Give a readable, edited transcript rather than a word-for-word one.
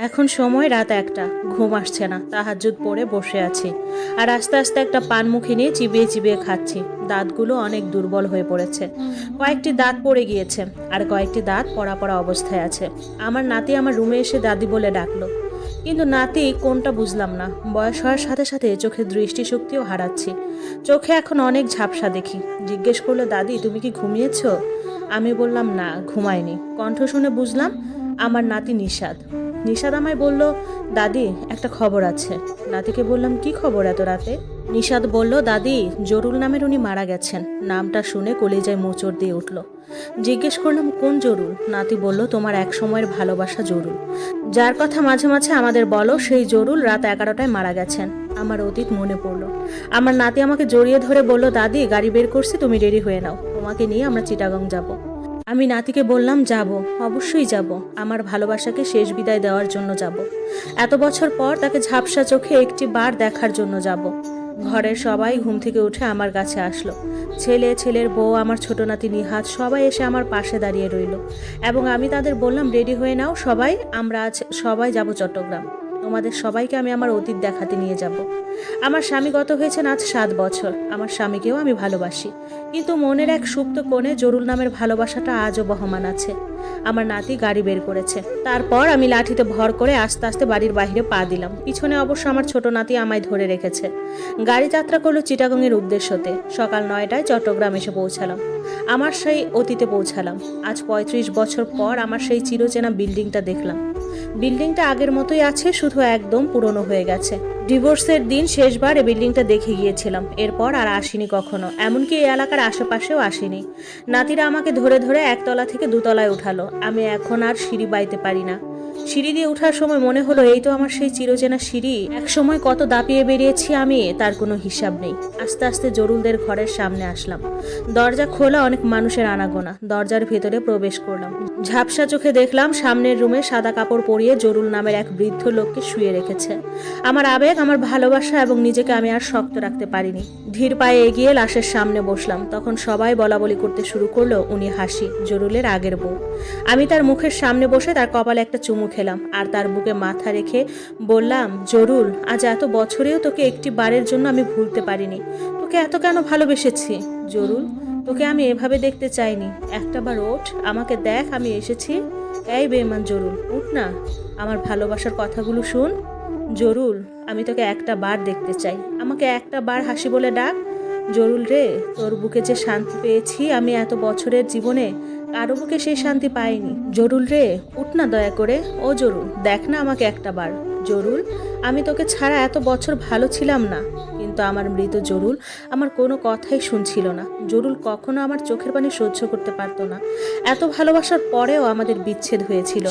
এখন সময় রাত 1টা, ঘুম আসছে না। তাহাজ্জুদ পড়ে বসে আছি আর আস্তে আস্তে একটা পানমুখী নিয়ে চিবিয়ে চিবিয়ে খাচ্ছি। দাঁতগুলো অনেক দুর্বল হয়ে পড়েছে, কয়েকটি দাঁত পড়ে গিয়েছে আর কয়েকটি দাঁত পড়া পড়া অবস্থায় আছে। আমার নাতি আমার রুমে এসে দাদি বলে ডাকলো, কিন্তু নাতি কোনটা বুঝলাম না। বয়স হওয়ার সাথে সাথে চোখের দৃষ্টিশক্তিও হারাচ্ছি, চোখে এখন অনেক ঝাপসা দেখি। জিজ্ঞেস করলো, দাদি তুমি কি ঘুমিয়েছ? আমি বললাম না, ঘুমাইনি। কণ্ঠ শুনে বুঝলাম আমার নাতি নিশাদ। নিশাদ আমায় বলল, দাদি একটা খবর আছে। নাতিকে বললাম, কি খবর এত রাতে? নিশাদ বলল, দাদি জরুল নামের উনি মারা গেছেন। নামটা শুনে কলিজায় মোচড় দিয়ে উঠল। জিজ্ঞেস করলাম, কোন জরুল? নাতি বলল, তোমার এক সময়ের ভালোবাসা জরুল, যার কথা মাঝে মাঝে আমাদের বলো, সেই জরুল রাত 11টায় মারা গেছেন। আমার অতীত মনে পড়লো। আমার নাতি আমাকে জড়িয়ে ধরে বলল, দাদি গাড়ি বের করছি, তুমি রেডি হয়ে নাও, তোমাকে নিয়ে আমরা চিটাগং যাব। আমি নাতিকে বললাম, যাব, অবশ্যই যাব। আমার ভালোবাসাকে শেষ বিদায় দেওয়ার জন্য যাব। এত বছর পর তাকে ঝাপসা চোখে একটি বার দেখার জন্য যাব। ঘরের সবাই ঘুম থেকে উঠে আমার কাছে আসলো। ছেলে, ছেলের বউ, আমার ছোট নাতি নিহাত সবাই এসে আমার পাশে দাঁড়িয়ে রইল এবং আমি তাদের বললাম, রেডি হয়ে নাও সবাই, আমরা আজ সবাই যাব চট্টগ্রাম। তোমাদের সবাইকে আমি আমার অতীত দেখাতে নিয়ে যাব। আমার স্বামী গত হয়েছেন আজ 7 বছর। আমার স্বামীকেও আমি ভালোবাসি, কিন্তু মনের এক সুপ্ত কোণে জরুল নামের ভালোবাসাটা আজও বহমান আছে। আমার নাতি গাড়ি বের করেছে। তারপর আমি লাঠিতে ভর করে আস্তে আস্তে বাড়ির বাইরে পা দিলাম। পিছনে অবশ্য আমার ছোট নাতি আমায় ধরে রেখেছে। গাড়ি যাত্রা করলো চিটাগংয়ের উদ্দেশ্যতে। সকাল 9টায় চট্টগ্রাম এসে পৌঁছালাম। আমার সেই অতীতে পৌঁছালাম। আজ 35 বছর পর আমার সেই চিরচেনা বিল্ডিংটা দেখলাম। বিল্ডিংটা আগের মতোই আছে, শুধু একদম পুরনো হয়ে গেছে। ডিভোর্সের দিন শেষবার এই বিল্ডিংটা দেখে গিয়েছিলাম, এরপর আর আসিনি কখনো, এমনকি এই এলাকার আশেপাশেও আসিনি। নাতিরা আমাকে ধরে ধরে 1তলা থেকে 2তলায় উঠালো। আমি এখন আর সিঁড়ি বাইতে পারি না। সিঁড়ি দিয়ে ওঠার সময় মনে হলো, এই তো আমার সেই চিরচেনা সিঁড়ি। এক সময় কত দাপিয়ে বেরিয়েছি আমি, তার কোনো হিসাব নেই। আস্তে আস্তে জরুলদের ঘরের সামনে আসলাম। দরজা খোলা, অনেক মানুষের আনাগোনা। দরজার ভেতরে প্রবেশ করলাম। ঝাপসা চোখে দেখলাম সামনের রুমে সাদা কাপড় পরিয়ে জরুল নামের এক বৃদ্ধ লোককে শুয়ে রেখেছে। আমার আবেগ, আমার ভালোবাসা এবং নিজেকে আমি আর শক্ত রাখতে পারিনি। ধীর পায়ে এগিয়ে লাশের সামনে বসলাম। তখন সবাই বলাবলি করতে শুরু করলো, উনি হাসি, জরুলের আগের বউ। আমি তার মুখের সামনে বসে তার কপালে একটা চুমু খেলাম আর তার বুকে মাথা রেখে বললাম, জরুল, আজ এত বছরেও তোকে একটি বারের জন্য আমি ভুলতে পারিনি। তোকে এত কেন ভালোবেসেছি জরুল, তোকে আমি এভাবে দেখতে চাইনি। একটা বার ওঠ, আমাকে দেখ, আমি এসেছি। এই বেঈমান জরুল, উঠ না, আমার ভালোবাসার কথাগুলো শুন। জরুল, আমি তোকে একটা বার দেখতে চাই, আমাকে একটা বার হাসি বলে ডাক। জরুল রে, তোর বুকে যে শান্তি পেয়েছি আমি এত বছরের জীবনে, কারো বুকে সেই শান্তি পাইনি। জরুল রে, উঠ না দয়া করে। ও জরুল, দেখ না আমাকে একটা বার। জরুল, আমি তোকে ছাড়া এত বছর ভালো ছিলাম না। কিন্তু আমার মৃত জরুল আমার কোনো কথাই শুনছিল না। জরুল কখনো আমার চোখের পানি সহ্য করতে পারতো না। এত ভালোবাসার পরেও আমাদের বিচ্ছেদ হয়েছিল।